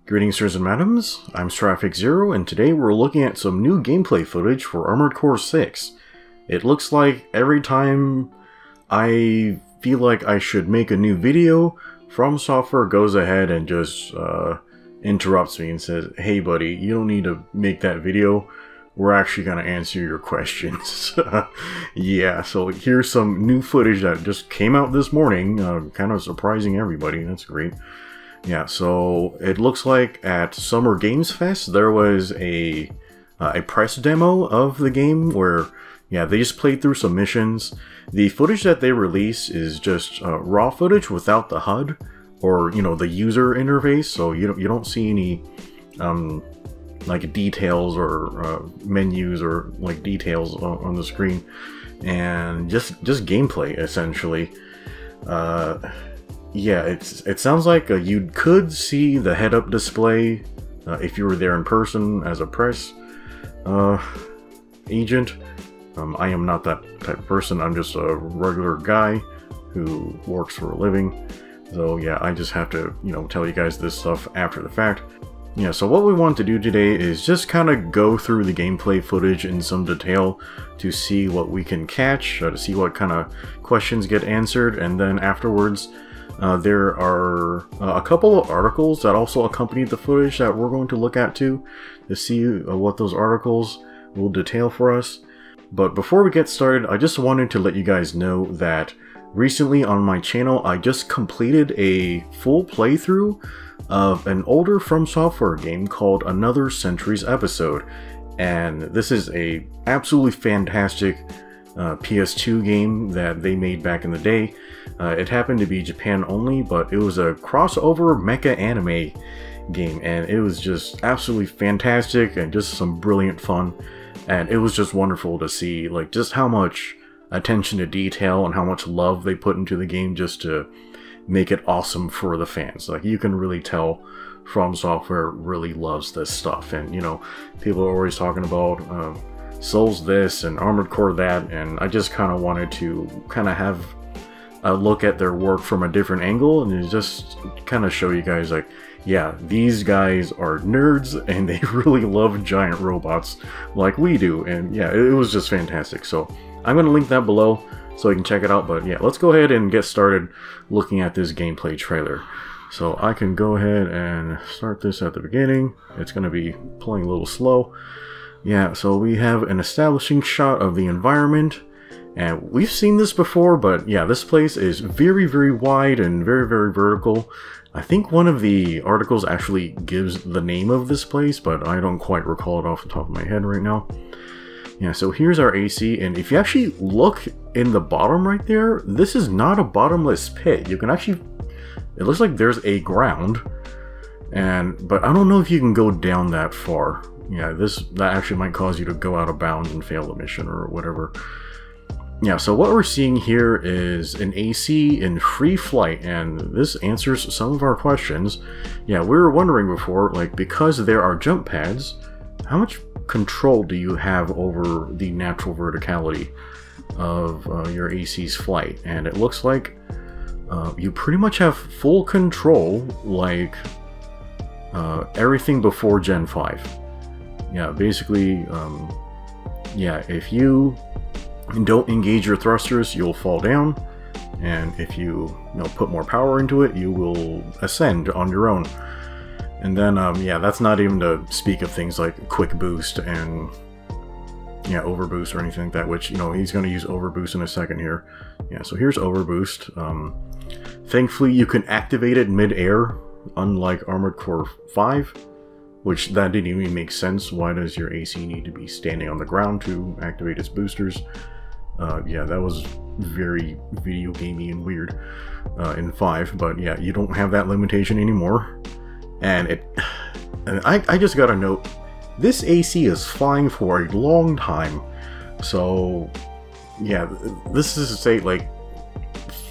Greetings, sirs and madams, I'm Traffic Zero, and today we're looking at some new gameplay footage for Armored Core 6. It looks like every time I feel like I should make a new video, FROMSOFTWARE goes ahead and just interrupts me and says, "Hey buddy, you don't need to make that video, we're actually going to answer your questions." Yeah, so here's some new footage that just came out this morning, kind of surprising everybody. That's great. Yeah, so it looks like at Summer Games Fest there was a press demo of the game where, yeah, they just played through some missions. The footage that they release is just raw footage without the HUD or, you know, the user interface, so you don't see any like details or menus or like details on the screen, and just gameplay essentially. Yeah, it sounds like you could see the head-up display if you were there in person as a press agent. I am not that type of person. I'm just a regular guy who works for a living. So yeah, I just have to, you know, tell you guys this stuff after the fact. Yeah, so what we want to do today is just kind of go through the gameplay footage in some detail to see what we can catch, to see what kind of questions get answered, and then afterwards there are a couple of articles that also accompany the footage that we're going to look at too, to see what those articles will detail for us. But before we get started, I just wanted to let you guys know that recently on my channel I just completed a full playthrough of an older FROMSOFTWARE game called Another Century's Episode, and this is a absolutely fantastic PS2 game that they made back in the day. It happened to be Japan only, but it was a crossover mecha anime game, and it was just absolutely fantastic and just some brilliant fun. And it was just wonderful to see like just how much attention to detail and how much love they put into the game just to make it awesome for the fans. Like, you can really tell FROMSOFTWARE really loves this stuff, and you know, people are always talking about Souls this and Armored Core that, and I just kind of wanted to kind of have a look at their work from a different angle and just kind of show you guys like, yeah, these guys are nerds and they really love giant robots like we do. And yeah, it was just fantastic. So I'm going to link that below so you can check it out. But yeah, let's go ahead and get started looking at this gameplay trailer. So I can go ahead and start this at the beginning. It's going to be playing a little slow. Yeah, so we have an establishing shot of the environment, and we've seen this before, but yeah, this place is very, very wide and very, very vertical. I think one of the articles actually gives the name of this place, but I don't quite recall it off the top of my head right now. Yeah, so here's our AC, and if you actually look in the bottom right there, this is not a bottomless pit. You can actually, it looks like there's a ground, but I don't know if you can go down that far. Yeah, that actually might cause you to go out of bounds and fail the mission or whatever. Yeah, so what we're seeing here is an AC in free flight, and this answers some of our questions. Yeah, we were wondering before, like, because there are jump pads, how much control do you have over the natural verticality of your AC's flight? And it looks like you pretty much have full control, like everything before Gen 5. Yeah, basically, yeah, if you don't engage your thrusters, you'll fall down, and if you put more power into it, you will ascend on your own. And then, yeah, that's not even to speak of things like quick boost and, yeah, overboost or anything like that, which, you know, he's going to use overboost in a second here. Yeah, so here's overboost. Thankfully, you can activate it mid-air, unlike Armored Core 5. Which, that didn't even make sense. Why does your AC need to be standing on the ground to activate its boosters? Yeah, that was very video gamey and weird in 5, but yeah, you don't have that limitation anymore. And I just gotta note, this AC is flying for a long time. So yeah, this is to say, like,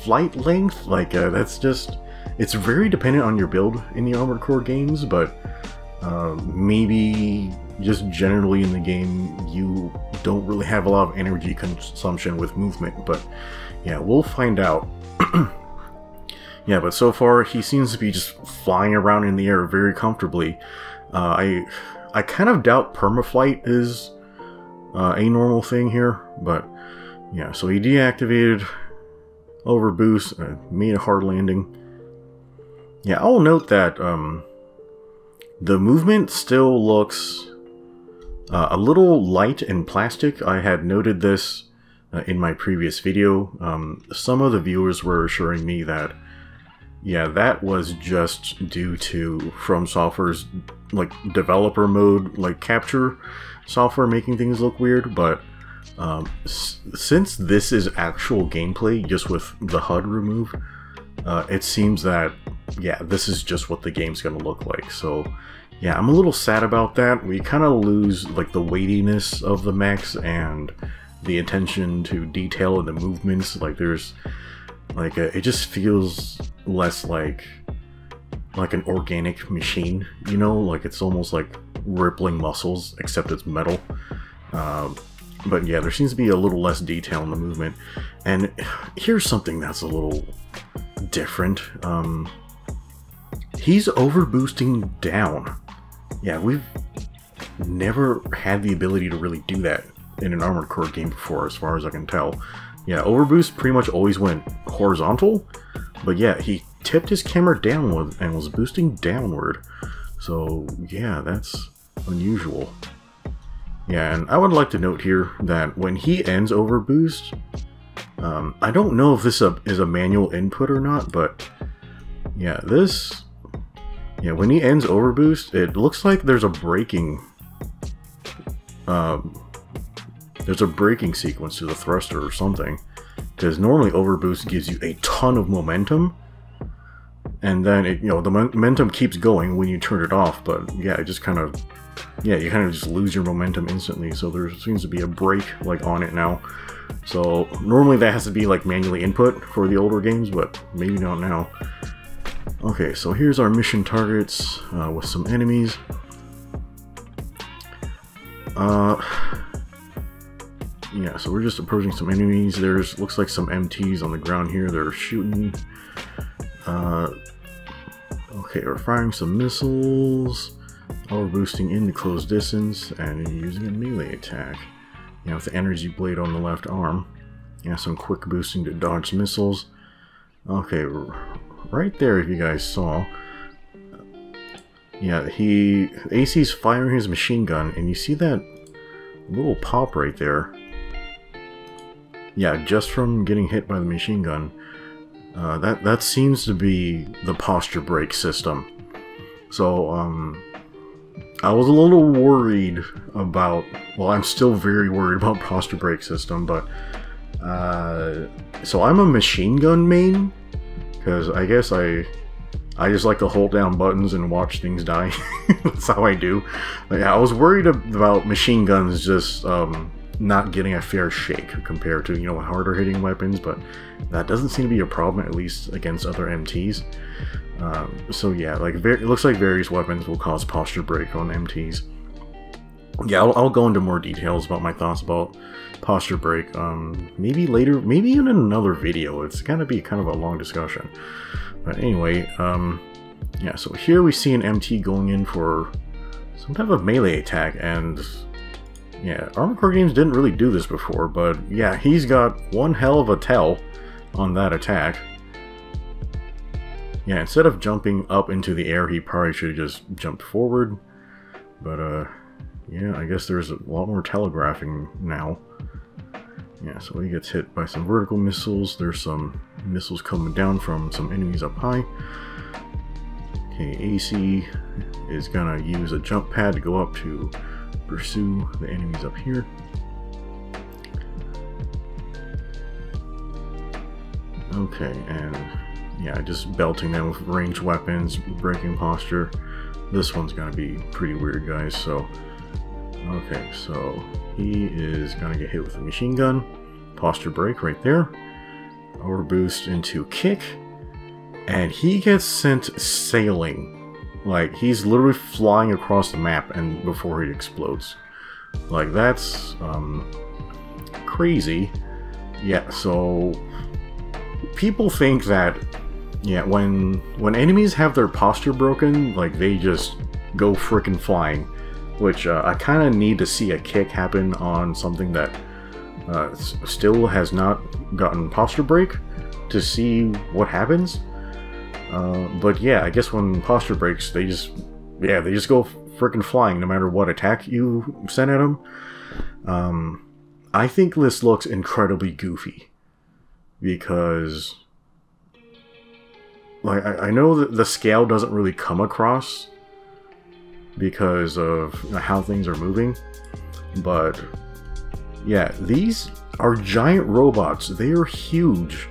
flight length, like that's just, it's very dependent on your build in the Armored Core games, but maybe just generally in the game you don't really have a lot of energy consumption with movement. But yeah, we'll find out. Yeah, but so far he seems to be just flying around in the air very comfortably. I kind of doubt permaflight is a normal thing here, but yeah, so he deactivated overboost, made a hard landing. Yeah, I'll note that the movement still looks a little light and plastic. I had noted this in my previous video. Some of the viewers were assuring me that, yeah, that was just due to FromSoftware's like developer mode, like capture software making things look weird, but since this is actual gameplay just with the HUD removed, it seems that, yeah, this is just what the game's gonna look like. So yeah, I'm a little sad about that. We kind of lose like the weightiness of the mechs and the attention to detail in the movements. Like there's like it just feels less like an organic machine, you know, like it's almost like rippling muscles, except it's metal. But yeah, there seems to be a little less detail in the movement. And here's something that's a little different. He's overboosting down. Yeah, we've never had the ability to really do that in an Armored Core game before, as far as I can tell. Yeah, overboost pretty much always went horizontal, but yeah, he tipped his camera downward and was boosting downward. So yeah, that's unusual. Yeah, and I would like to note here that when he ends overboost, I don't know if this is a manual input or not, but yeah, when he ends overboost, it looks like there's a braking sequence to the thruster or something, because normally overboost gives you a ton of momentum, and then it, you know, the momentum keeps going when you turn it off, but yeah, it just kind of, yeah, you kind of just lose your momentum instantly. So there seems to be a brake like on it now. So normally that has to be like manually input for the older games, but maybe not now. Okay, so here's our mission targets with some enemies. Yeah, so we're just approaching some enemies. There's looks like some MTs on the ground here. They're shooting. Okay, we're firing some missiles. We're boosting into close distance and using a melee attack. You know, with the energy blade on the left arm. Yeah, some quick boosting to dodge missiles. Okay, right there, if you guys saw. Yeah, AC's firing his machine gun, and you see that little pop right there. Yeah, just from getting hit by the machine gun. That seems to be the posture brake system. So, I was a little worried about, well, I'm still very worried about posture brake system, but, so I'm a machine gun main, because I guess I just like to hold down buttons and watch things die. That's how I do. But yeah, I was worried about machine guns just, not getting a fair shake compared to, you know, harder hitting weapons, but that doesn't seem to be a problem, at least against other MTs. So yeah, like it looks like various weapons will cause posture brake on MTs. Yeah, I'll go into more details about my thoughts about posture brake, maybe later, maybe in another video. It's gonna be kind of a long discussion. But anyway, yeah, so here we see an MT going in for some type of melee attack, and yeah, Armored Core games didn't really do this before, but yeah, he's got one hell of a tell on that attack. Yeah, instead of jumping up into the air, he probably should have just jumped forward. But yeah, I guess there's a lot more telegraphing now. Yeah, so he gets hit by some vertical missiles. There's some missiles coming down from some enemies up high. Okay, AC is gonna use a jump pad to go up to pursue the enemies up here. Okay, and yeah, just belting them with ranged weapons, breaking posture. This one's gonna be pretty weird, guys. So, okay, so he is gonna get hit with a machine gun, posture break right there, overboost into kick, and he gets sent sailing. Like, he's literally flying across the map and before he explodes. Like, that's crazy. Yeah, so people think that yeah, when enemies have their posture broken, like they just go frickin' flying, which I kind of need to see a kick happen on something that still has not gotten posture break to see what happens. But yeah, I guess when posture breaks, they just go frickin' flying no matter what attack you send at them. I think this looks incredibly goofy because, like, I know that the scale doesn't really come across because of how things are moving, but yeah, these are giant robots. They are huge,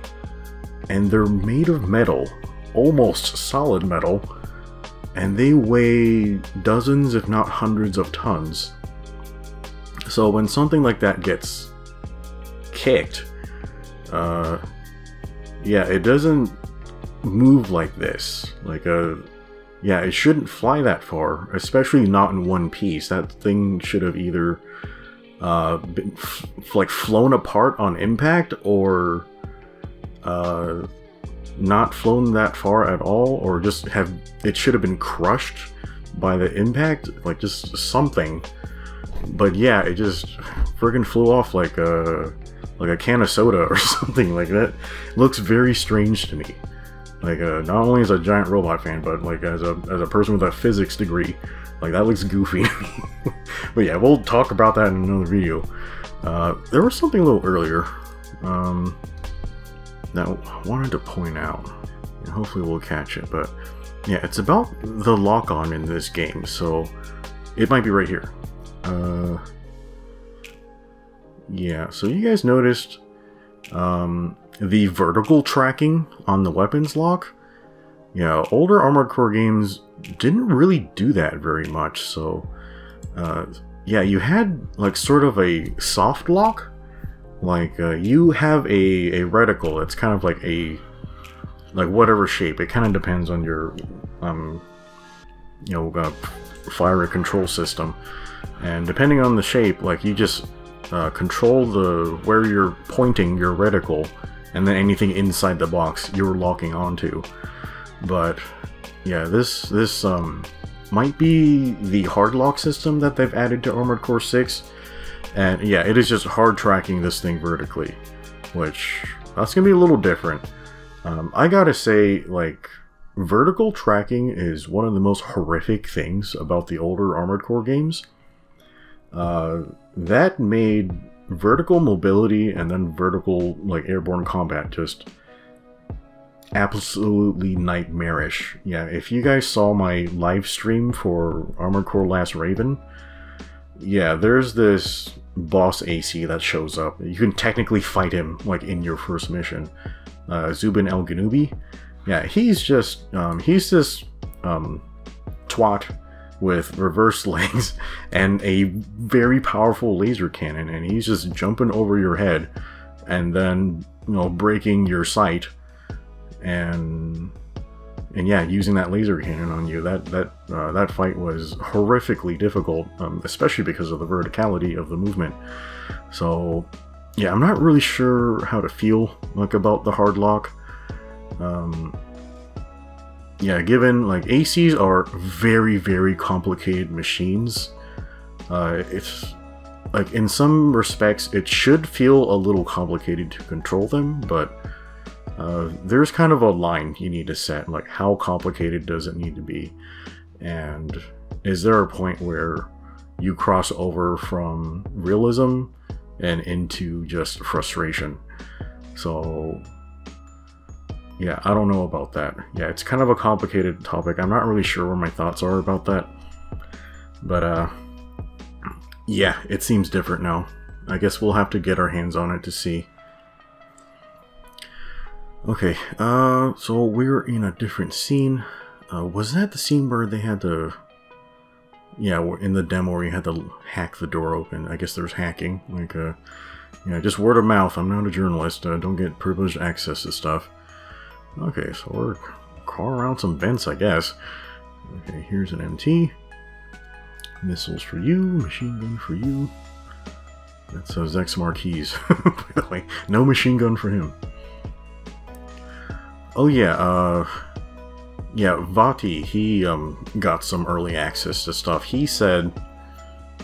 and they're made of metal, almost solid metal, and they weigh dozens, if not hundreds of tons. So when something like that gets kicked, yeah, it doesn't move like this. Like yeah, it shouldn't fly that far, especially not in one piece. That thing should have either been like flown apart on impact, or not flown that far at all, or just it should have been crushed by the impact, like just something. But yeah, it just friggin' flew off like a can of soda or something like that. It looks very strange to me. Like not only as a giant robot fan, but like as a person with a physics degree, like that looks goofy to me. But yeah, we'll talk about that in another video. There was something a little earlier that I wanted to point out, and hopefully we'll catch it. But yeah, it's about the lock-on in this game, so it might be right here. Yeah, so you guys noticed the vertical tracking on the weapons lock? Yeah, older Armored Core games didn't really do that very much, so yeah, you had like sort of a soft lock. Like you have a reticle. It's kind of like like whatever shape. It kind of depends on your you know, fire control system, and depending on the shape, like you just control where you're pointing your reticle, and then anything inside the box you're locking onto. But yeah, this might be the hard lock system that they've added to Armored Core 6, and yeah, it is just hard tracking this thing vertically, which that's gonna be a little different. I gotta say, like, vertical tracking is one of the most horrific things about the older Armored Core games. That made vertical mobility and then vertical, like, airborne combat just absolutely nightmarish. Yeah, if you guys saw my live stream for Armored Core Last Raven, yeah, there's this boss AC that shows up. You can technically fight him, like, in your first mission. Zubin El Ganubi. Yeah, he's just, he's this twat with reverse legs and a very powerful laser cannon, and he's just jumping over your head and then, you know, breaking your sight, and yeah, using that laser cannon on you. That fight was horrifically difficult, especially because of the verticality of the movement. So yeah, I'm not really sure how to feel like about the hard lock. Yeah, given like ACs are very, very complicated machines, it's like in some respects it should feel a little complicated to control them, but there's kind of a line you need to set, like how complicated does it need to be, and is there a point where you cross over from realism and into just frustration? So yeah, I don't know about that. Yeah, it's kind of a complicated topic. I'm not really sure where my thoughts are about that. But, yeah, it seems different now. I guess we'll have to get our hands on it to see. Okay, so we're in a different scene. Was that the scene where they had to... Yeah, in the demo where you had to hack the door open? I guess there's hacking. Like, yeah, just word of mouth. I'm not a journalist. Don't get privileged access to stuff. Okay, so we're crawling around some vents, I guess. Okay, here's an MT. Missiles for you, machine gun for you. That's Zex Marquis, by the way. No machine gun for him. Oh yeah, yeah, Vati, he got some early access to stuff. He said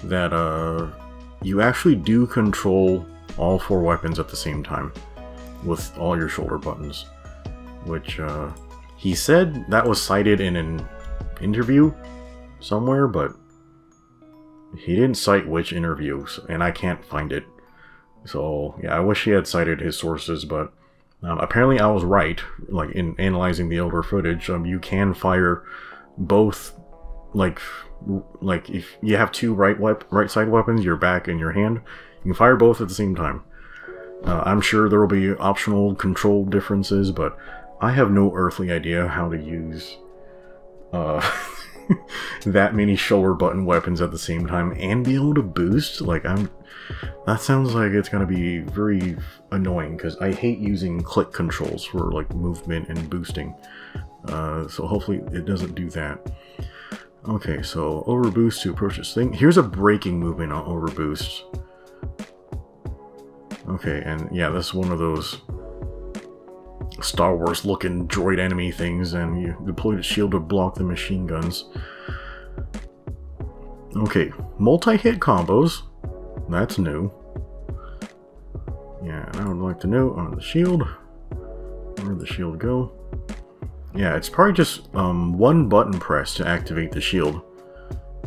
that you actually do control all 4 weapons at the same time with all your shoulder buttons, which he said that was cited in an interview somewhere, but he didn't cite which interview, and I can't find it. So yeah, I wish he had cited his sources, but apparently I was right. Like in analyzing the older footage, you can fire both, like if you have 2 right side weapons, your back and your hand, you can fire both at the same time. I'm sure there will be optional control differences, but I have no earthly idea how to use that many shoulder button weapons at the same time and be able to boost. Like, that sounds like it's gonna be very annoying, because I hate using click controls for like movement and boosting. So hopefully it doesn't do that. Okay, so overboost to approach this thing. Here's a braking movement on overboost. Okay, and yeah, this is one of those Star Wars looking droid enemy things, and you deploy the shield to block the machine guns. Okay, multi-hit combos. That's new. Yeah, and I would like to note on the shield, where'd the shield go? Yeah, it's probably just 1 button press to activate the shield.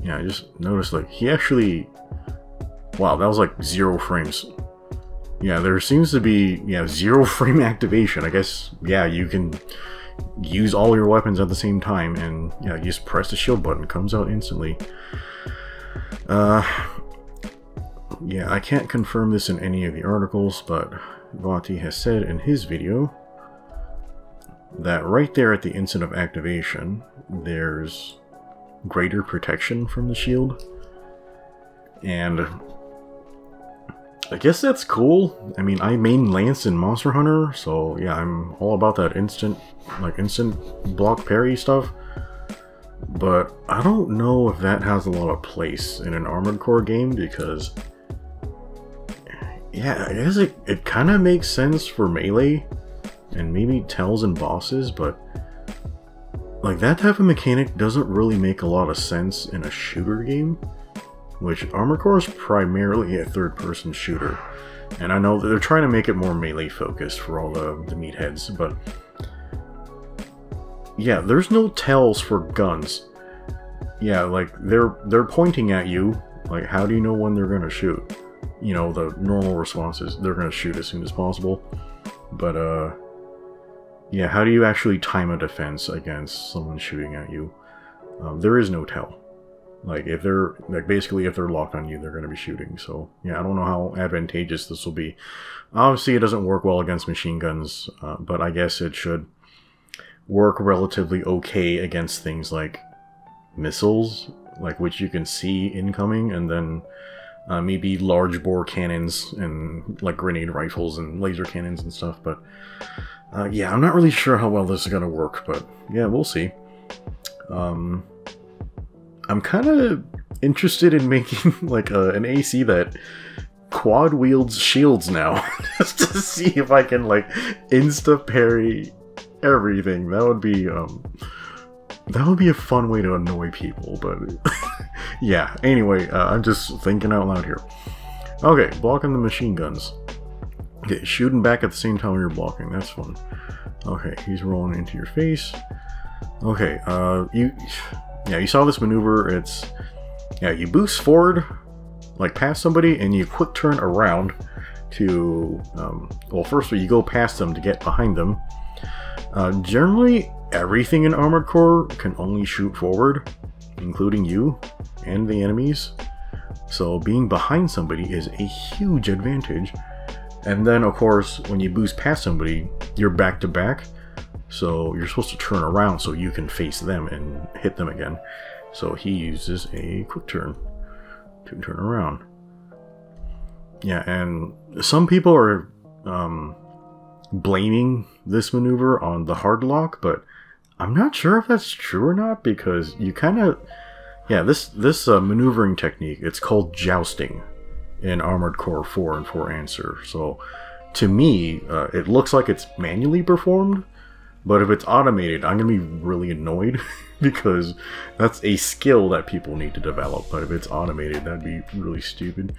Yeah, I just noticed, like, he actually... Wow, that was like 0 frames. Yeah, there seems to be, 0 frame activation. I guess, yeah, you can use all your weapons at the same time, and yeah, you just press the shield button, it comes out instantly. Yeah, I can't confirm this in any of the articles, but Vati has said in his video that right there at the instant of activation, there's greater protection from the shield. And I guess that's cool. I mean, I main Lance in Monster Hunter, so yeah, I'm all about that instant block parry stuff. But I don't know if that has a lot of place in an Armored Core game, because yeah, I guess it kind of makes sense for melee and maybe tells and bosses, but like that type of mechanic doesn't really make a lot of sense in a shooter game, which Armored Core is primarily a third-person shooter. And I know that they're trying to make it more melee focused for all the meatheads, but yeah, there's no tells for guns. Yeah, like they're pointing at you. Like, how do you know when they're gonna shoot? You know, the normal response is they're gonna shoot as soon as possible. But yeah, how do you actually time a defense against someone shooting at you? There is no tell. Like, if they're basically if they're locked on you, they're going to be shooting. So yeah, I don't know how advantageous this will be. Obviously, it doesn't work well against machine guns, but I guess it should work relatively okay against things like missiles, like which you can see incoming, and then maybe large bore cannons and like grenade rifles and laser cannons and stuff. But yeah, I'm not really sure how well this is going to work, but yeah, we'll see. I'm kind of interested in making like an AC that quad wields shields now, just to see if I can like insta parry everything. That would be a fun way to annoy people. But yeah, anyway, I'm just thinking out loud here. Okay, blocking the machine guns. Okay, shooting back at the same time you're blocking. That's fun. Okay, he's rolling into your face. Okay, you saw this maneuver. It's, yeah, you boost forward, like past somebody, and you quick turn around to, well, first you go past them to get behind them. Generally, everything in Armored Core can only shoot forward, including you and the enemies. So being behind somebody is a huge advantage. And then, of course, when you boost past somebody, you're back to back. So you're supposed to turn around so you can face them and hit them again. So he uses a quick turn to turn around. Yeah, and some people are blaming this maneuver on the hard lock, but I'm not sure if that's true or not, because you kind of... Yeah, this maneuvering technique, it's called jousting in Armored Core 4 and 4 Answer. So to me, it looks like it's manually performed, But if it's automated, I'm gonna be really annoyed because that's a skill that people need to develop. But if it's automated, that'd be really stupid.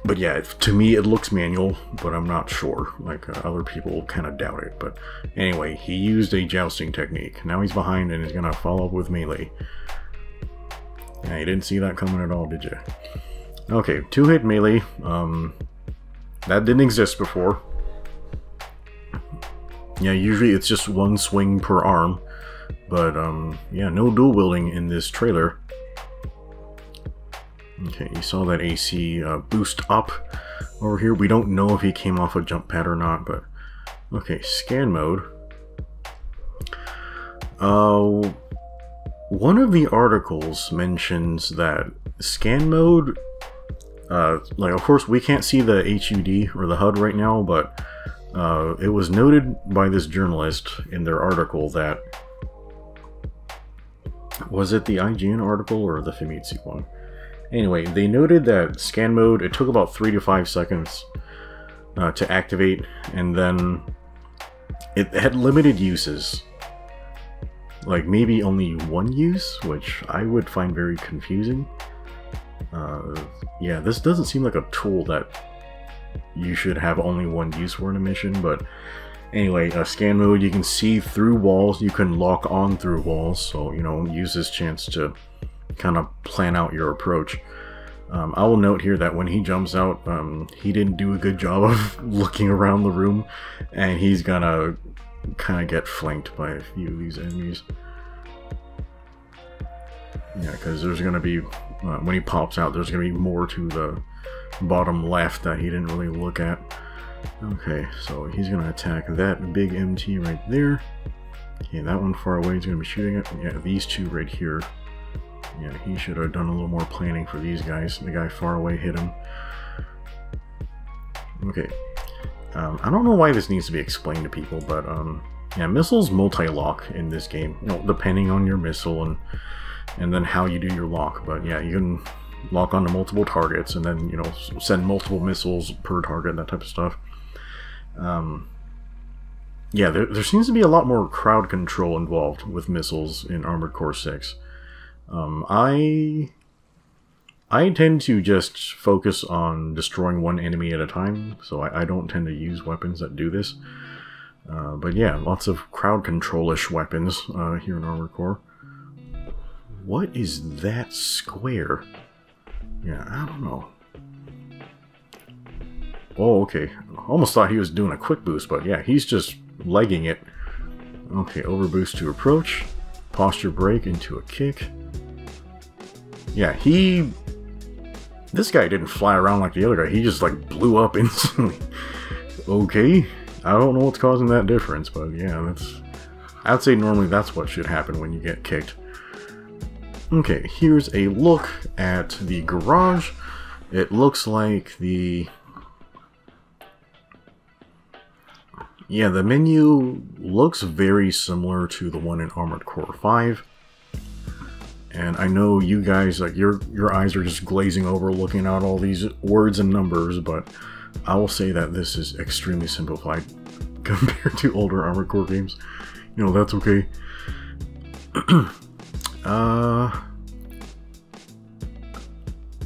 But yeah, to me it looks manual, but I'm not sure. Like other people kind of doubt it. But anyway, he used a jousting technique. Now he's behind and he's gonna follow up with melee. Yeah, you didn't see that coming at all, did you? Okay, 2-hit melee. That didn't exist before. Yeah, usually it's just one swing per arm. But yeah, no dual wielding in this trailer. Okay, you saw that AC boost up over here. We don't know if he came off a jump pad or not, but okay, scan mode. One of the articles mentions that scan mode, like of course we can't see the HUD or the HUD right now, but it was noted by this journalist in their article that, was it the IGN article or the Famitsu one? Anyway, they noted that scan mode, it took about 3 to 5 seconds to activate, and then it had limited uses. Like maybe only one use, which I would find very confusing. Yeah, this doesn't seem like a tool that you should have only one use for in a mission, but anyway, scan mode, you can see through walls, you can lock on through walls, so, you know, use this chance to kind of plan out your approach. I will note here that when he jumps out, he didn't do a good job of looking around the room, and he's gonna kind of get flanked by a few of these enemies. Yeah, because there's gonna be, when he pops out, there's gonna be more to the bottom left that he didn't really look at. Okay, so he's gonna attack that big MT right there. Okay, that one far away is gonna be shooting it. Yeah, these two right here. Yeah, he should have done a little more planning for these guys. The guy far away hit him. Okay. I don't know why this needs to be explained to people, but yeah, missiles multi-lock in this game. You know, depending on your missile and then how you do your lock. But yeah, you can lock onto multiple targets and then, you know, send multiple missiles per target, that type of stuff. Yeah, there seems to be a lot more crowd control involved with missiles in Armored Core 6. I tend to just focus on destroying one enemy at a time, so I don't tend to use weapons that do this. But yeah, lots of crowd control-ish weapons here in Armored Core. What is that square? Yeah, I don't know. Oh, okay. Almost thought he was doing a quick boost, but yeah, he's just legging it. Okay, overboost to approach. Posture break into a kick. Yeah, this guy didn't fly around like the other guy. He just like blew up instantly. Okay, I don't know what's causing that difference, but yeah, I'd say normally that's what should happen when you get kicked. Okay, here's a look at the garage. It looks like the menu looks very similar to the one in Armored Core 5. And I know you guys, like, your eyes are just glazing over looking at all these words and numbers, but I will say that this is extremely simplified compared to older Armored Core games. You know, that's okay.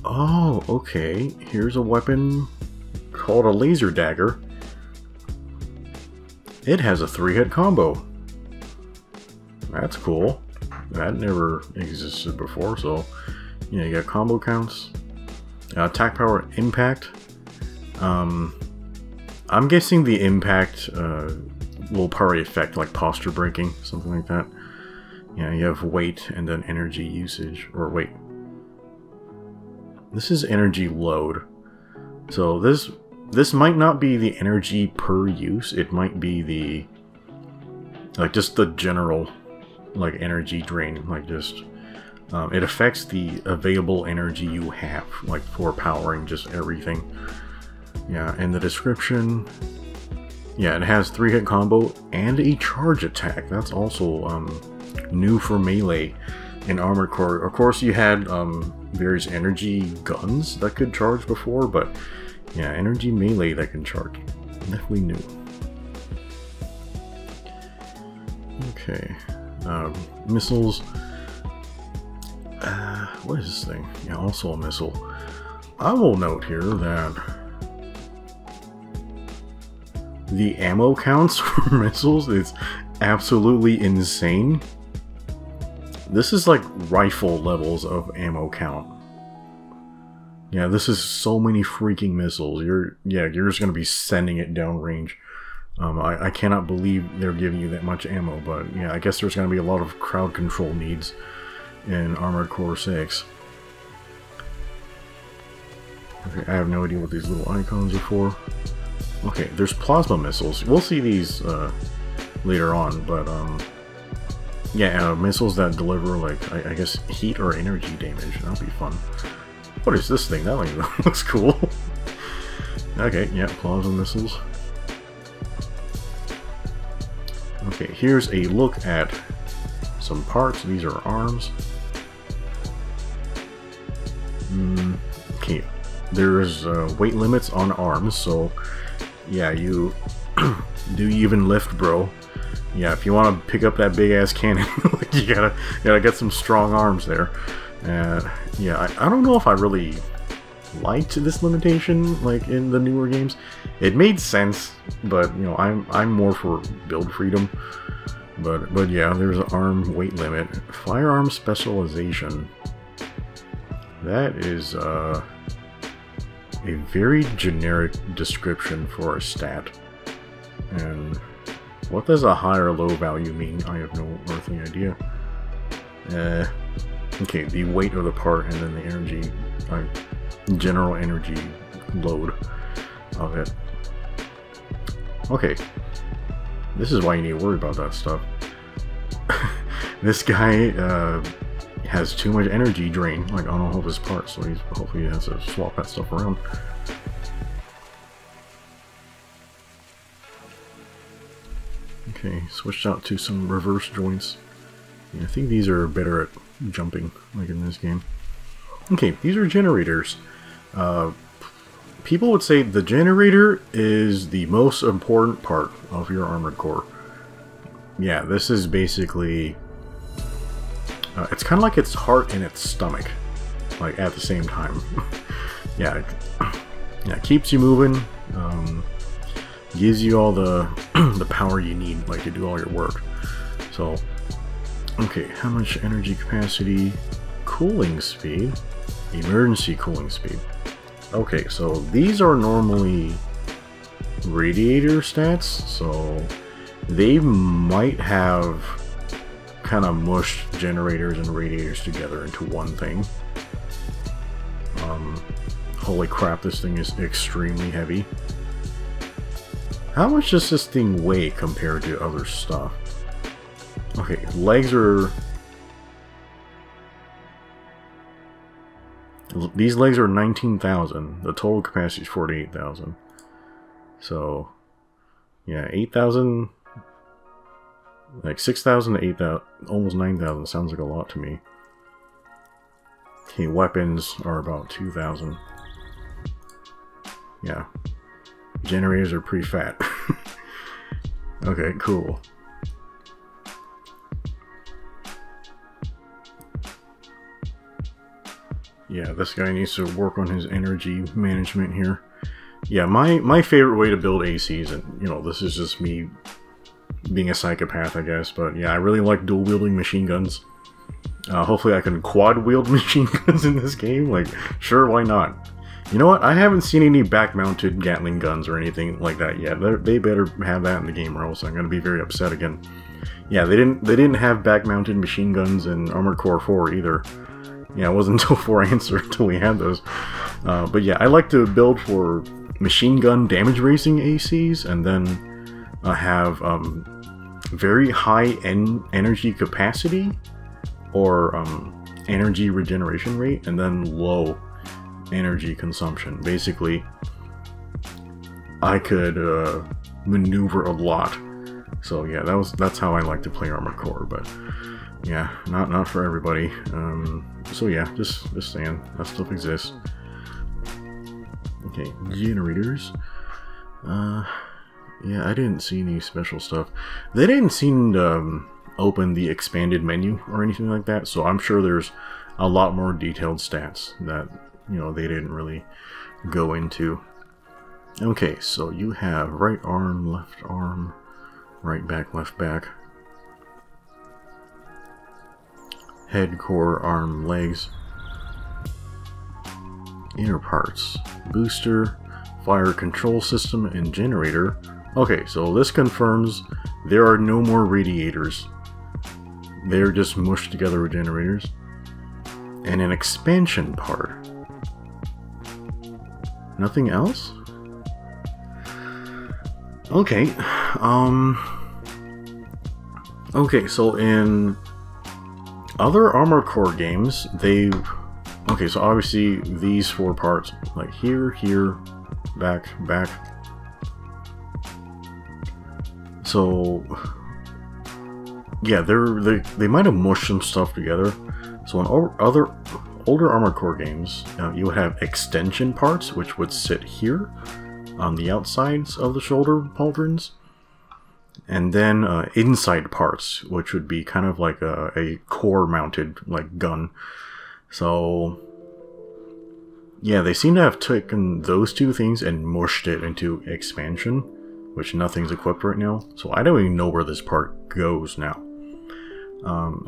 Oh, okay. Here's a weapon called a laser dagger. It has a 3-hit combo. That's cool. That never existed before, so yeah, you got combo counts. Attack power, impact. I'm guessing the impact will probably affect like posture breaking, something like that. Yeah, you have weight and then energy usage, or wait. This is energy load. So this might not be the energy per use, it might be the, like, just the general, like, energy drain, like, just, it affects the available energy you have, like, for powering just everything. Yeah, and the description, yeah, it has 3-hit combo and a charge attack. That's also, new for melee in Armored Core. Of course, you had, various energy guns that could charge before, but yeah, energy melee that can charge. Definitely new. Okay, missiles. What is this thing? Yeah, also a missile. I will note here that the ammo counts for missiles is absolutely insane. This is like rifle levels of ammo count. Yeah, this is so many freaking missiles. You're just gonna be sending it downrange. I cannot believe they're giving you that much ammo, but yeah, I guess there's gonna be a lot of crowd control needs in Armored Core 6. Okay, I have no idea what these little icons are for. Okay, there's plasma missiles. We'll see these later on, but yeah, missiles that deliver like I guess heat or energy damage. That'll be fun. What is this thing? That looks cool. Okay, yeah, plasma missiles. Okay, here's a look at some parts. These are arms. Okay, there's weight limits on arms, so yeah, you do you even lift, bro? Yeah, if you want to pick up that big ass cannon, you gotta get some strong arms there. Yeah, I don't know if I really liked this limitation like in the newer games. It made sense, but you know, I'm more for build freedom. But yeah, there's an arm weight limit. Firearm specialization. That is a very generic description for a stat. And what does a high or low value mean? I have no earthly idea. Okay, the weight of the part and then the energy, general energy load of it. Okay, this is why you need to worry about that stuff. This guy has too much energy drain, like on all of his parts, so hopefully he has to swap that stuff around. Okay, switched out to some reverse joints. Yeah, I think these are better at jumping, like in this game. Okay, these are generators. People would say the generator is the most important part of your Armored Core. Yeah, this is basically... it's kind of like its heart and its stomach, like at the same time. Yeah, it keeps you moving, gives you all the the power you need, like to do all your work. So, okay, how much energy capacity, cooling speed, emergency cooling speed. Okay, so these are normally radiator stats, so they might have kind of mushed generators and radiators together into one thing. Holy crap, this thing is extremely heavy. How much does this thing weigh compared to other stuff? Okay, legs are... These legs are 19,000. The total capacity is 48,000. So, yeah, 8,000... Like 6,000 to 8,000, almost 9,000 sounds like a lot to me. Okay, weapons are about 2,000. Yeah. Generators are pretty fat. Okay, cool. Yeah, this guy needs to work on his energy management here. Yeah, my favorite way to build ACs, and you know, this is just me being a psychopath, I guess, but yeah, I really like dual-wielding machine guns. Hopefully I can quad-wield machine guns in this game, like, sure, why not? You know what, I haven't seen any back-mounted Gatling guns or anything like that yet. They better have that in the game, or else I'm gonna be very upset again. Yeah, they didn't have back-mounted machine guns in Armored Core 4 either. Yeah, it wasn't until 4 Answer until we had those. But yeah, I like to build for machine gun damage racing ACs, and then have very high energy capacity or energy regeneration rate, and then low energy consumption. Basically, I could maneuver a lot. So yeah, that's how I like to play Armored Core. But yeah, not for everybody. So yeah, just saying, that stuff exists. Okay, generators. Yeah, I didn't see any special stuff. They didn't seem open the expanded menu or anything like that, so I'm sure there's a lot more detailed stats that, you know, they didn't really go into. Okay, so you have right arm, right back, left back, head, core, arm, legs, inner parts, booster, fire control system, and generator. Okay, so this confirms there are no more radiators. They're just mushed together with generators. And an expansion part. Nothing else? Okay, okay, so in other Armored Core games, okay, so obviously these 4 parts, like here, here, back, back. So, yeah, they might have mushed some stuff together. So in other older Armored Core games, you would have extension parts, which would sit here on the outsides of the shoulder pauldrons, and then inside parts, which would be kind of like a core mounted like gun. So yeah, they seem to have taken those 2 things and mushed it into expansion, which nothing's equipped right now. So I don't even know where this part goes now.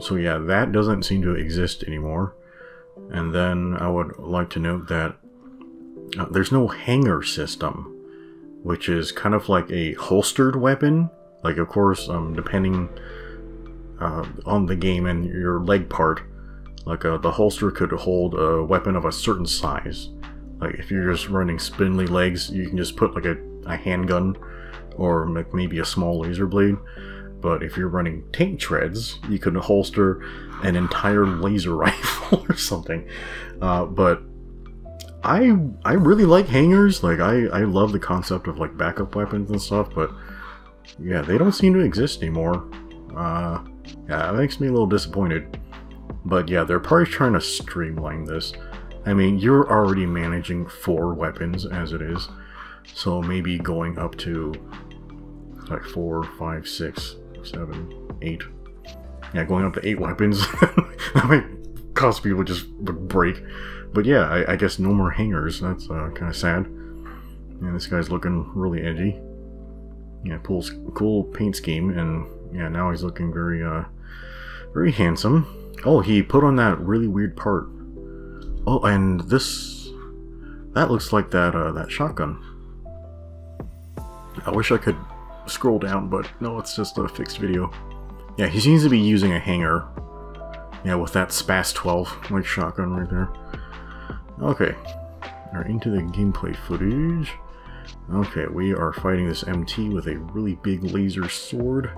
So yeah, that doesn't seem to exist anymore. And then I would like to note that there's no hanger system, which is kind of like a holstered weapon. Like, of course, depending on the game and your leg part, like the holster could hold a weapon of a certain size. Like if you're just running spindly legs, you can just put like a handgun or maybe a small laser blade. But if you're running tank treads, you could holster an entire laser rifle or something. But I really like hangers. Like I love the concept of like backup weapons and stuff, but yeah, they don't seem to exist anymore. Yeah, it makes me a little disappointed. But yeah, they're probably trying to streamline this. I mean, you're already managing 4 weapons as it is, so maybe going up to like 4, 5, 6, 7, 8. Yeah, going up to 8 weapons. That might cause people just would break. But yeah, I guess no more hangers. That's kind of sad. Yeah, this guy's looking really edgy. Yeah, cool paint scheme, and yeah, now he's looking very, very handsome. Oh, he put on that really weird part. Oh, and that looks like that shotgun. I wish I could scroll down, but no, it's just a fixed video. Yeah, he seems to be using a hanger. Yeah, with that Spas 12 like shotgun right there. Okay, we're into the gameplay footage. Okay, we are fighting this MT with a really big laser sword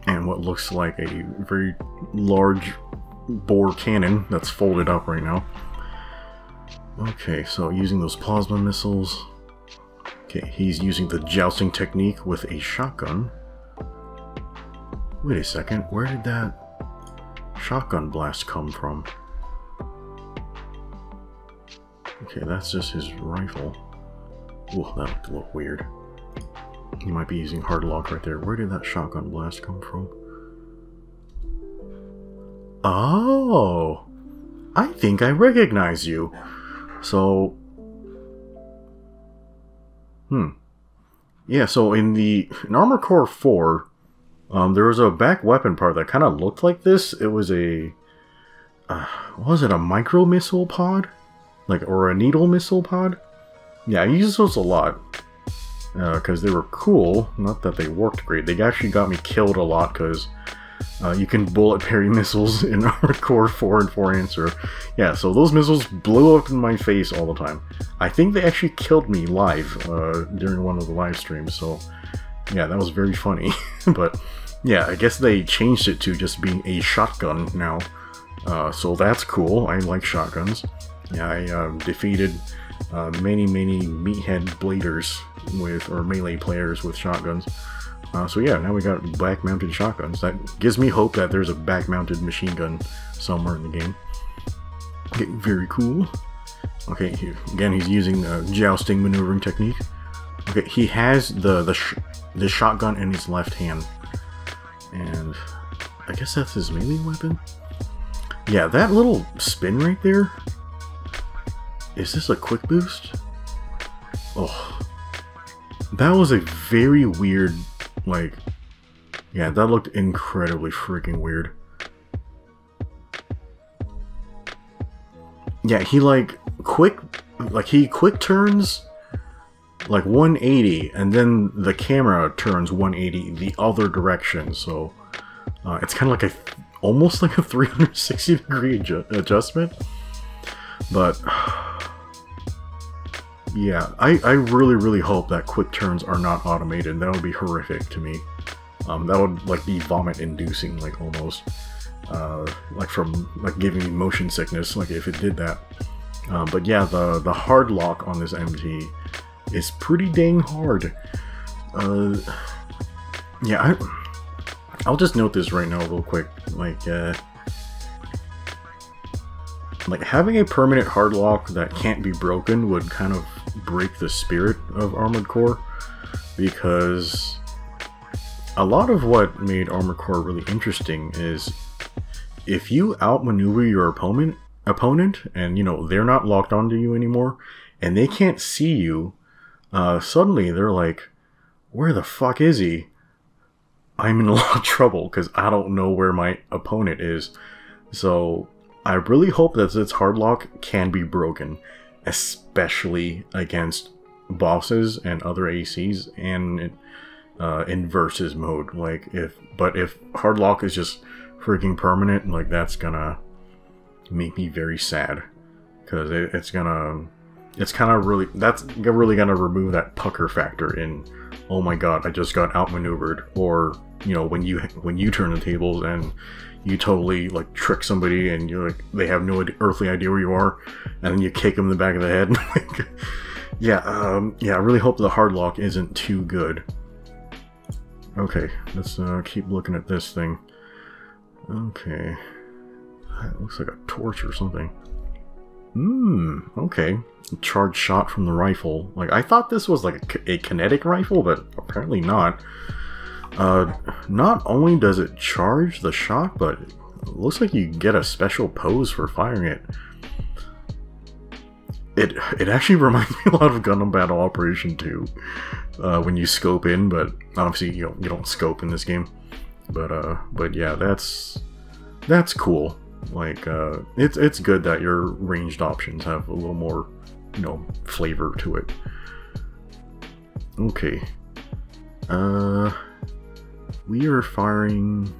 and what looks like a very large bore cannon that's folded up right now. Okay, so using those plasma missiles. Okay, he's using the jousting technique with a shotgun. Wait a second, where did that shotgun blast come from? Okay, that's just his rifle. Ooh, that looked a little weird. He might be using hard lock right there. Where did that shotgun blast come from? Oh! I think I recognize you! So... Yeah, so in Armored Core 4, there was a back weapon part that kind of looked like this. It was a... what was it, a micro missile pod? Like, or a needle missile pod? Yeah, I used those a lot. Because they were cool. Not that they worked great. They actually got me killed a lot because you can bullet parry missiles in Armored Core 4 and 4 Answer. Yeah, so those missiles blew up in my face all the time. I think they actually killed me live during one of the live streams, so yeah, that was very funny. But yeah, I guess they changed it to just being a shotgun now. So that's cool. I like shotguns. Yeah, I defeated many meathead bladers or melee players with shotguns. So yeah, now we got back-mounted shotguns. That gives me hope that there's a back-mounted machine gun somewhere in the game. Okay, very cool. Okay, again, he's using jousting maneuvering technique. Okay, he has the shotgun in his left hand. And I guess that's his melee weapon? Yeah, that little spin right there. Is this a quick boost? Oh. That was a very weird, like... Yeah, that looked incredibly freaking weird. Yeah, he quick turns like 180, and then the camera turns 180 the other direction, so it's kind of like almost like a 360 degree adjustment. But yeah, I really hope that quick turns are not automated. That would be horrific to me. That would like be vomit inducing, like almost like from like giving me motion sickness, like if it did that. But yeah, the hard lock on this MT is pretty dang hard. Yeah, I'll just note this right now real quick. Like having a permanent hard lock that can't be broken would kind of break the spirit of Armored Core, because a lot of what made Armored Core really interesting is if you outmaneuver your opponent and, you know, they're not locked onto you anymore and they can't see you, suddenly they're like, where the fuck is he? I'm in a lot of trouble because I don't know where my opponent is. So I really hope that this hard lock can be broken, especially against bosses and other ACs and in versus mode. Like if hard lock is just freaking permanent, like that's gonna make me very sad, because that's really gonna remove that pucker factor in, oh my god, I just got outmaneuvered, or you know, when you turn the tables and you totally like trick somebody and you're like, they have no earthly idea where you are, and then you kick them in the back of the head. Yeah, I really hope the hard lock isn't too good. Okay, let's keep looking at this thing. Okay, that looks like a torch or something. Okay. Charged shot from the rifle. Like, I thought this was like a kinetic rifle, but apparently not. Not only does it charge the shot, but it looks like you get a special pose for firing it. It actually reminds me a lot of Gundam Battle Operation 2, when you scope in, but obviously you don't scope in this game. But yeah, that's cool. Like, it's good that your ranged options have a little more, you know, flavor to it. Okay. We are firing...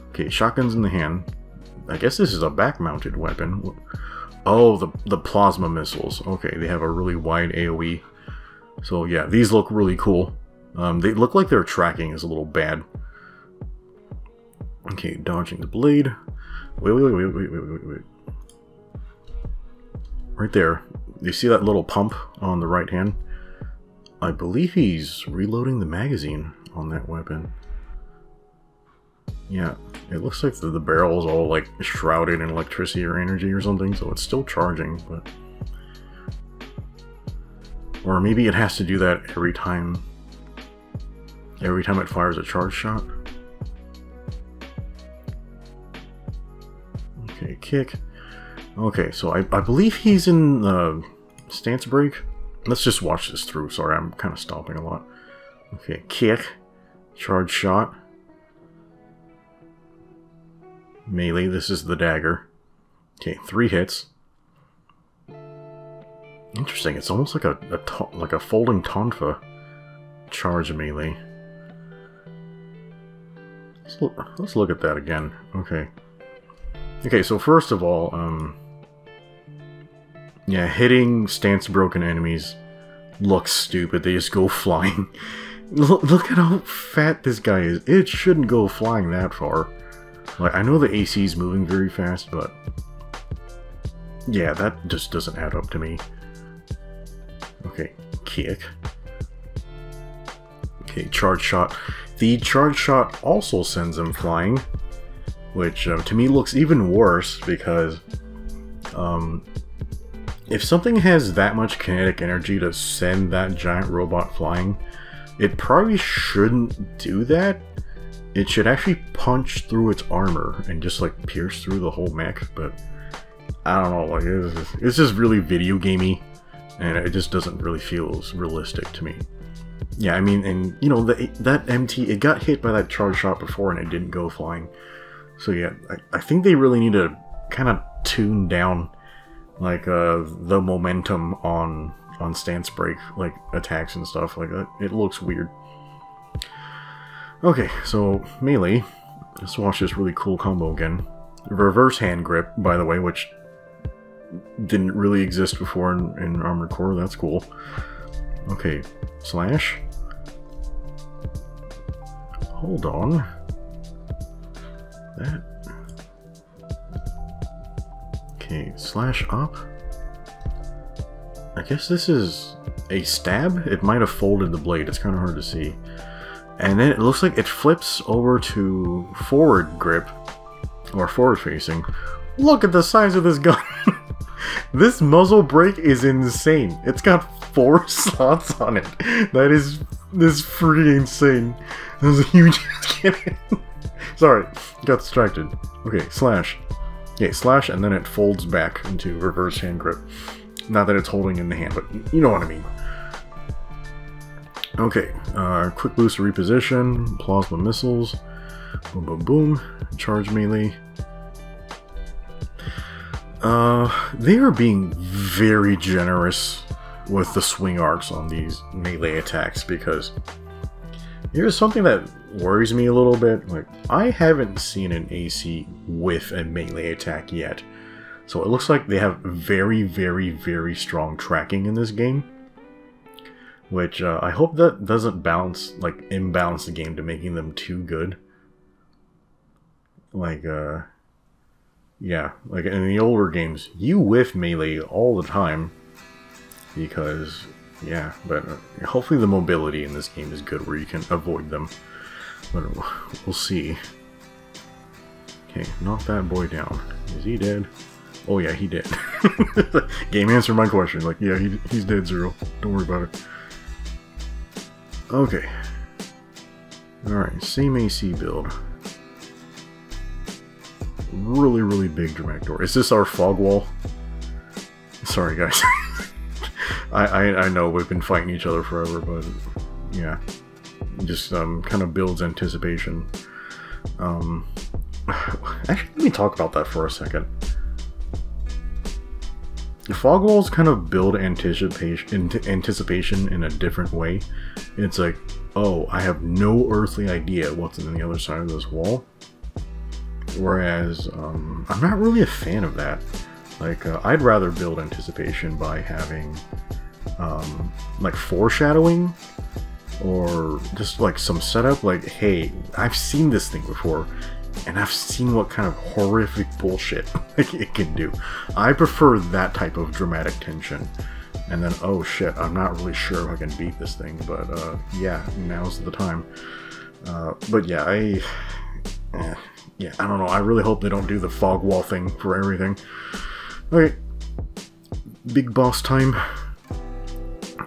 Okay, shotguns in the hand. I guess this is a back-mounted weapon. Oh, the plasma missiles. Okay, they have a really wide AoE. So yeah, these look really cool. They look like their tracking is a little bad. Okay, dodging the blade. Wait. Right there. You see that little pump on the right hand? I believe he's reloading the magazine on that weapon. Yeah, it looks like the barrel is all like shrouded in electricity or energy or something, so it's still charging, but... Or maybe it has to do that every time it fires a charge shot. Okay, kick. Okay, so I believe he's in the stance break. Let's just watch this through. Sorry, I'm kind of stopping a lot. Okay, kick. Charge shot. Melee, this is the dagger. Okay, 3 hits. Interesting, it's almost like a folding tonfa. Charge melee. Let's look at that again. Okay. Okay, so first of all, yeah, hitting stance broken enemies looks stupid. They just go flying. Look at how fat this guy is. It shouldn't go flying that far. Like, I know the AC is moving very fast, but yeah, that just doesn't add up to me. Okay, kick. Okay, charge shot. The charge shot also sends him flying, which to me looks even worse, because if something has that much kinetic energy to send that giant robot flying, it probably shouldn't do that. it should actually punch through its armor and just like pierce through the whole mech, but I don't know, like it's just really video gamey, and it just doesn't really feel realistic to me. Yeah, I mean, and you know, that MT, it got hit by that charge shot before and it didn't go flying. So yeah, I think they really need to kind of tune down like the momentum on stance break, like attacks and stuff like that. It looks weird. Okay, so melee. Let's watch this really cool combo again. Reverse hand grip, by the way, which didn't really exist before in Armored Core. That's cool. Okay, slash. Hold on. That. Okay, slash up. I guess this is a stab? It might have folded the blade. It's kind of hard to see. And then it looks like it flips over to forward grip, or forward facing. Look at the size of this gun! This muzzle brake is insane. It's got 4 slots on it. That is freaking insane. That was a huge cannon. Sorry, got distracted. Okay, slash. Okay, slash, and then it folds back into reverse hand grip. Not that it's holding in the hand, but you know what I mean. Okay, quick boost to reposition, plasma missiles, boom boom boom, charge melee. They are being very generous with the swing arcs on these melee attacks, because here's something that worries me a little bit. Like, I haven't seen an AC with a melee attack yet. So it looks like they have very, very, very strong tracking in this game. Which, I hope that doesn't imbalance the game to making them too good. Like, yeah, like in the older games, you whiff melee all the time. Because, yeah, but hopefully the mobility in this game is good where you can avoid them. But we'll see. Okay, knock that boy down. Is he dead? Oh yeah, he did. Game answered my question. Like, yeah, he's dead, Zero. Don't worry about it. Okay. Alright, same AC build. Really, really big dramatic door. Is this our fog wall? Sorry, guys. I know we've been fighting each other forever, but yeah. Just kind of builds anticipation. Actually, let me talk about that for a second. The fog walls kind of build anticipation in a different way. It's like, oh, I have no earthly idea what's on the other side of this wall. Whereas, I'm not really a fan of that. Like, I'd rather build anticipation by having, like, foreshadowing, or just, like, some setup, like, hey, I've seen this thing before, and I've seen what kind of horrific bullshit it can do. I prefer that type of dramatic tension. And then, oh shit, I'm not really sure if I can beat this thing, but, yeah, now's the time. But yeah, yeah, I don't know, I really hope they don't do the fog wall thing for everything. Okay, big boss time.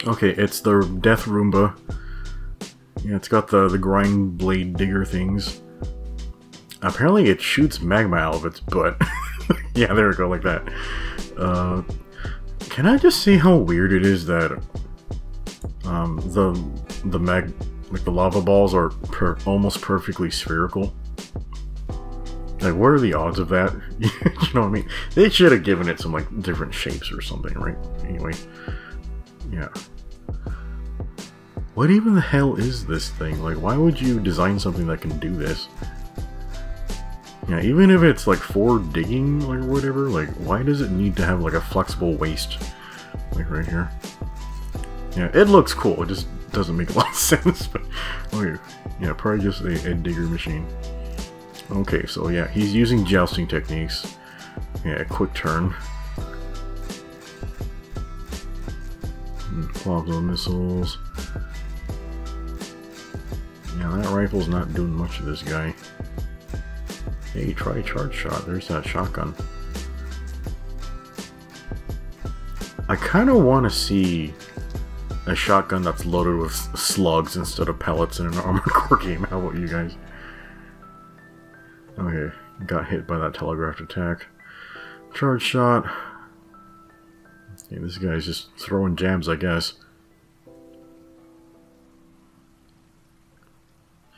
Okay, it's the Death Roomba. Yeah, it's got the grind blade digger things. Apparently it shoots magma out of its butt. Yeah, there we go, like that. Can I just say how weird it is that the lava balls are almost perfectly spherical? Like, what are the odds of that? You know what I mean? They should have given it some, like, different shapes or something, right? Anyway, yeah. What even the hell is this thing? Like, why would you design something that can do this? Yeah, even if it's, like, for digging, like, or whatever, like, why does it need to have, like, a flexible waist? Like, right here. Yeah, it looks cool, it just doesn't make a lot of sense, but... Okay, yeah, probably just a digger machine. Okay, so yeah, he's using jousting techniques. Yeah, quick turn. Plasma missiles. Yeah, that rifle's not doing much to this guy. Hey, try charge shot. There's that shotgun. I kind of want to see a shotgun that's loaded with slugs instead of pellets in an Armored Core game. How about you guys? Okay, got hit by that telegraphed attack. Charge shot. Okay, this guy's just throwing jabs, I guess.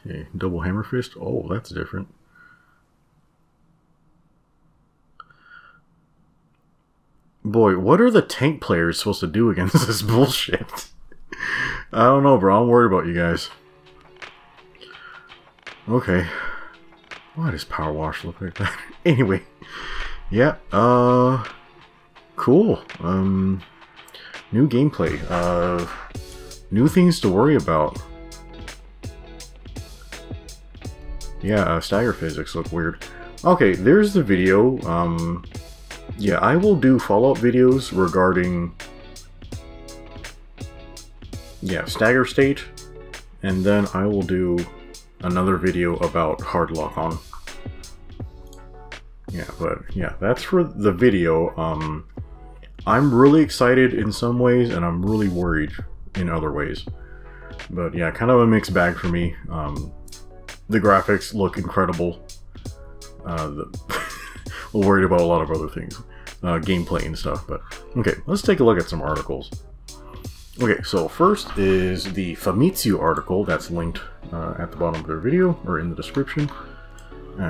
Okay, double hammer fist. Oh, that's different. Boy, what are the tank players supposed to do against this bullshit? I don't know, bro. I'm worried about you guys. Okay. Why does Power Wash look like that? Anyway. Yeah, cool. New gameplay. New things to worry about. Yeah, stagger physics look weird. Okay, there's the video. Yeah, I will do follow-up videos regarding, yeah, stagger state, and then I will do another video about hard lock-on. Yeah, but yeah, that's for the video. I'm really excited in some ways, and I'm really worried in other ways. But yeah, kind of a mixed bag for me. The graphics look incredible. Worried about a lot of other things, gameplay and stuff. But okay, let's take a look at some articles. Okay, so first is the Famitsu article that's linked at the bottom of their video or in the description.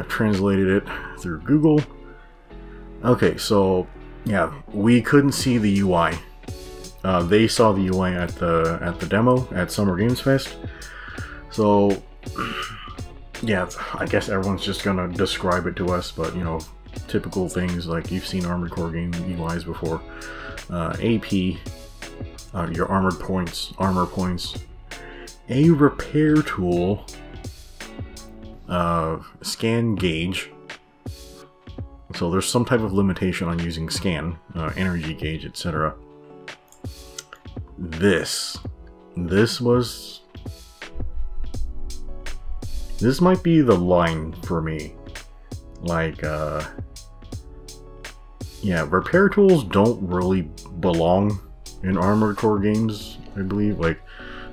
Translated it through Google. Okay, so yeah, we couldn't see the UI. They saw the UI at the demo at Summer Games Fest. So yeah, I guess everyone's just gonna describe it to us, but you know, typical things like you've seen Armored Core game UIs before. AP, your armor points, a repair tool, scan gauge. So there's some type of limitation on using scan, energy gauge, etc. This might be the line for me. Like, yeah, repair tools don't really belong in Armored Core games, I believe. Like,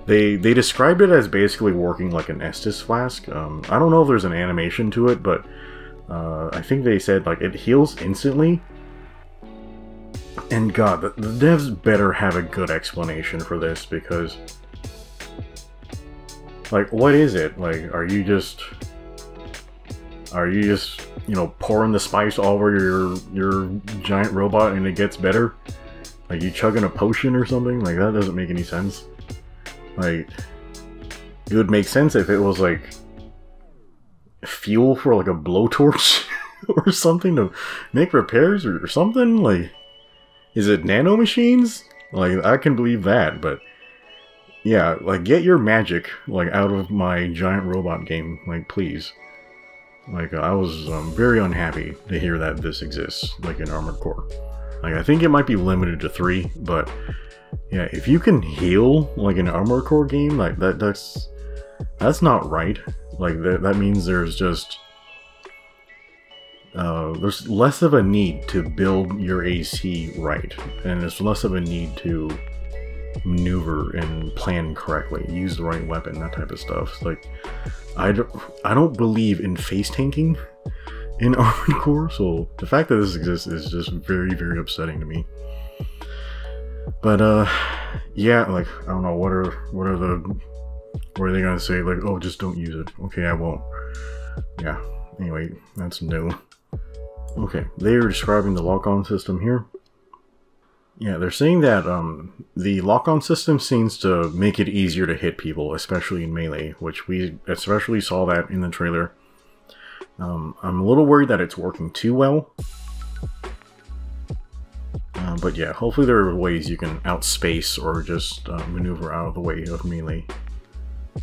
they described it as basically working like an Estus flask. I don't know if there's an animation to it, but I think they said like it heals instantly. And God, the devs better have a good explanation for this, because like, what is it? Like, are you just you know, pouring the spice all over your giant robot and it gets better? Like, you chugging a potion or something? Like, that doesn't make any sense. Like, it would make sense if it was like fuel for like a blowtorch or something to make repairs or something. Like, is it nano machines? Like, I can believe that, but yeah, like, get your magic like out of my giant robot game, like, please. Like, I was very unhappy to hear that this exists, like, in Armored Core. Like, I think it might be limited to 3, but yeah, if you can heal like an Armored Core game, like that's not right. Like, that means there's just there's less of a need to build your AC right, and there's less of a need to maneuver and plan correctly, use the right weapon, that type of stuff. Like, I don't believe in face tanking in Armored Core, so the fact that this exists is just very, very upsetting to me. But yeah, like, I don't know, what are they gonna say? Like, oh, just don't use it. Okay, I won't. Yeah, anyway, that's new. Okay, they are describing the lock-on system here. Yeah, they're saying that the lock-on system seems to make it easier to hit people, especially in melee, which we especially saw that in the trailer. I'm a little worried that it's working too well. But yeah, hopefully there are ways you can outspace or just maneuver out of the way of melee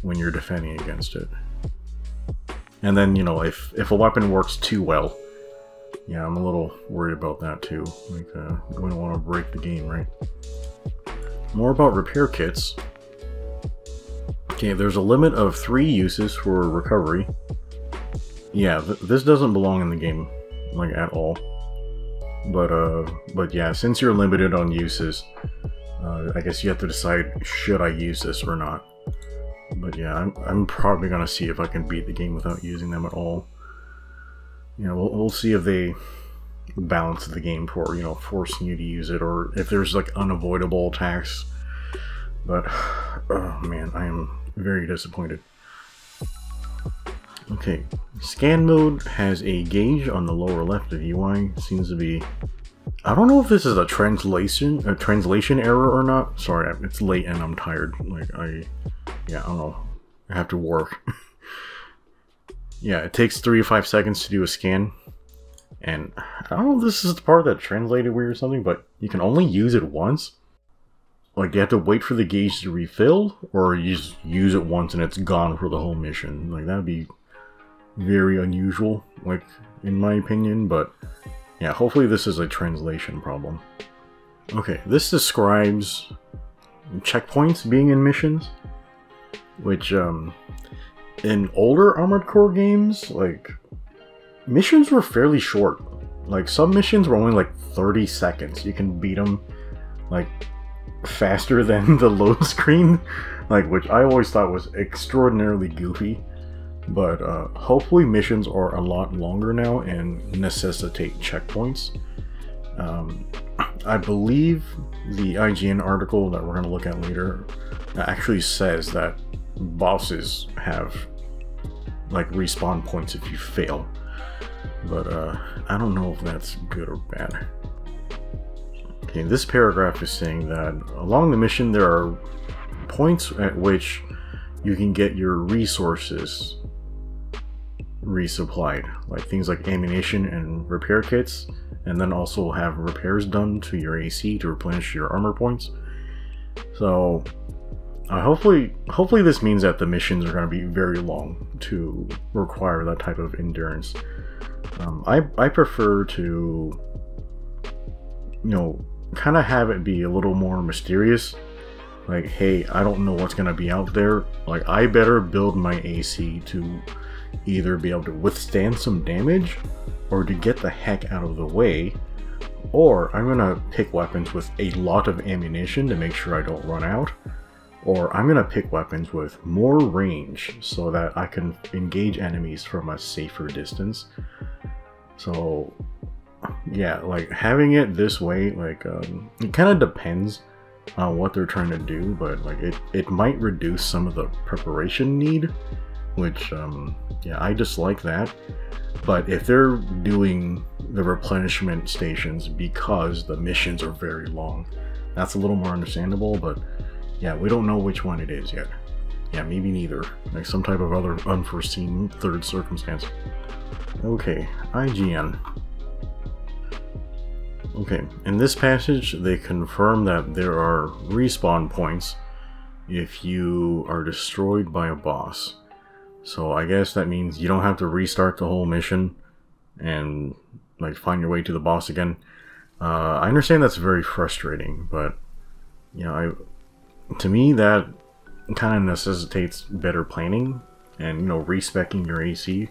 when you're defending against it. And then, you know, if a weapon works too well, yeah, I'm a little worried about that too. Like, we don't want to break the game, right? More about repair kits. Okay, there's a limit of 3 uses for recovery. Yeah, this doesn't belong in the game, like, at all. But yeah, since you're limited on uses, I guess you have to decide, should I use this or not? But yeah, I'm probably gonna see if I can beat the game without using them at all. you know, we'll see if they balance the game for, you know, forcing you to use it, or if there's like unavoidable attacks. But oh man, I am very disappointed. Okay, scan mode has a gauge on the lower left of UI. Seems to be, I don't know if this is a translation error or not. Sorry, it's late and I'm tired. Like I don't know. I have to work. Yeah, it takes 3 to 5 seconds to do a scan. And I don't know if this is the part that translated weird or something, but you can only use it once. Like, you have to wait for the gauge to refill, or you just use it once and it's gone for the whole mission. Like, that'd be very unusual, like, in my opinion, but yeah, hopefully this is a translation problem. Okay, this describes checkpoints being in missions, which, in older Armored Core games, like, missions were fairly short. Like, some missions were only like 30 seconds. You can beat them, like, faster than the load screen, like, which I always thought was extraordinarily goofy. But hopefully missions are a lot longer now and necessitate checkpoints. I believe the IGN article that we're going to look at later actually says that bosses have like respawn points if you fail. But I don't know if that's good or bad. Okay, this paragraph is saying that along the mission there are points at which you can get your resources resupplied, like things like ammunition and repair kits, and then also have repairs done to your AC to replenish your armor points. So hopefully this means that the missions are going to be very long to require that type of endurance. I prefer to, you know, kind of have it be a little more mysterious. Like, hey, I don't know what's going to be out there. Like, I better build my AC to either be able to withstand some damage or to get the heck out of the way, or I'm gonna pick weapons with a lot of ammunition to make sure I don't run out, or I'm gonna pick weapons with more range so that I can engage enemies from a safer distance. So yeah, like having it this way, like it kind of depends on what they're trying to do, but like it might reduce some of the preparation need, which yeah, I dislike that. But if they're doing the replenishment stations because the missions are very long, that's a little more understandable. But yeah, we don't know which one it is yet. Yeah, maybe neither. Like some type of other unforeseen third circumstance. Okay, IGN. Okay, in this passage they confirm that there are respawn points if you are destroyed by a boss. So I guess that means you don't have to restart the whole mission and like find your way to the boss again. I understand that's very frustrating, but you know, to me that kind of necessitates better planning and, you know, respecing your AC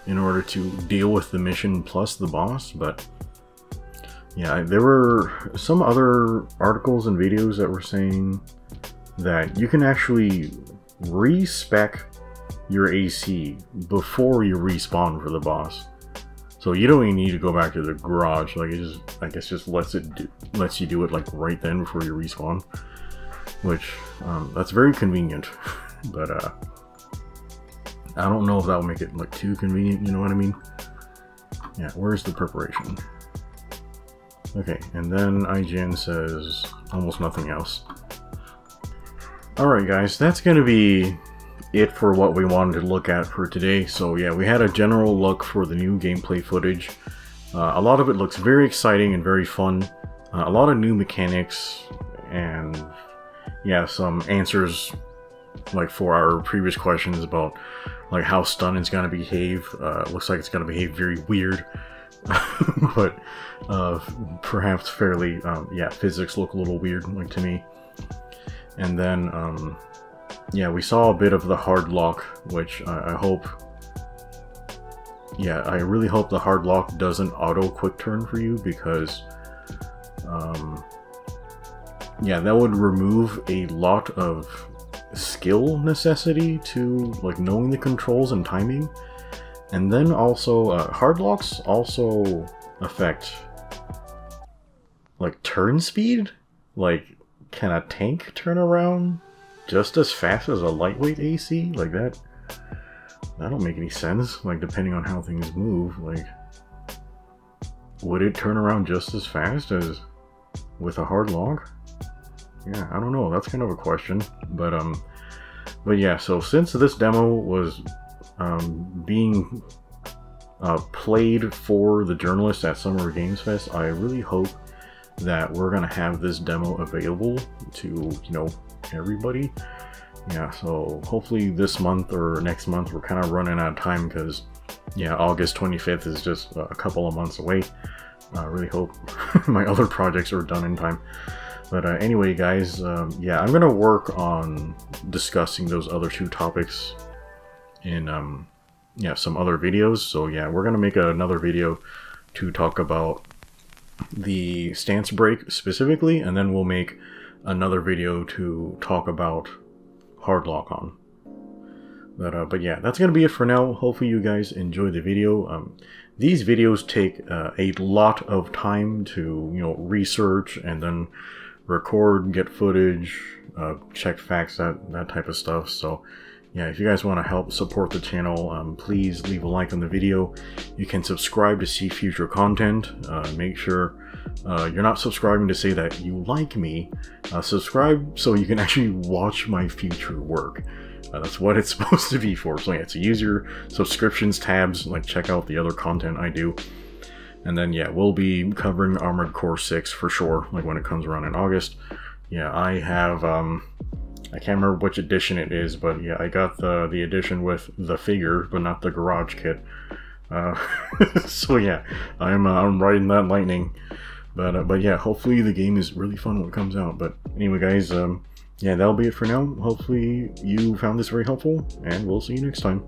in order to deal with the mission plus the boss. But yeah, there were some other articles and videos that were saying that you can actually respec your AC before you respawn for the boss. So you don't even need to go back to the garage. Like, it just, I guess, just lets you do it like right then before you respawn, which that's very convenient. But I don't know if that will make it like too convenient. You know what I mean? Yeah. Where's the preparation? Okay, and then IGN says almost nothing else. Alright guys, that's gonna be it for what we wanted to look at for today. So yeah, we had a general look for the new gameplay footage. A lot of it looks very exciting and very fun. A lot of new mechanics, and yeah, some answers like for our previous questions about like how stun is gonna behave. Looks like it's gonna behave very weird. But perhaps fairly, yeah, physics look a little weird, like, to me. And then yeah, we saw a bit of the hard lock, which I hope, yeah, I really hope the hard lock doesn't auto quick turn for you, because yeah, that would remove a lot of skill necessity to like knowing the controls and timing. And then also, hard locks also affect, like, turn speed? Like, can a tank turn around just as fast as a lightweight AC? Like, that don't make any sense. Like, depending on how things move, like, would it turn around just as fast as with a hard lock? Yeah, I don't know. That's kind of a question. But yeah, so since this demo was being played for the journalists at Summer Games Fest, I really hope that we're gonna have this demo available to, you know, everybody. Yeah, so hopefully this month or next month. We're kind of running out of time because, yeah, August 25th is just a couple of months away. I really hope my other projects are done in time. But anyway, guys, yeah, I'm gonna work on discussing those other two topics in yeah, some other videos. So yeah, we're gonna make another video to talk about the stance break specifically, and then we'll make another video to talk about hard lock on. But yeah, that's gonna be it for now. Hopefully you guys enjoy the video. These videos take a lot of time to, you know, research and then record, get footage, check facts, that type of stuff. So yeah, if you guys want to help support the channel, please leave a like on the video. You can subscribe to see future content. Make sure you're not subscribing to say that you like me. Subscribe so you can actually watch my future work. That's what it's supposed to be for. So yeah, to use your subscriptions tabs, like check out the other content I do. And then yeah, we'll be covering Armored Core 6 for sure, like when it comes around in August. Yeah, I have, I can't remember which edition it is, but yeah, I got the edition with the figure, but not the garage kit. So yeah, I'm riding that lightning. But yeah, hopefully the game is really fun when it comes out. But anyway, guys, yeah, that'll be it for now. Hopefully you found this very helpful, and we'll see you next time.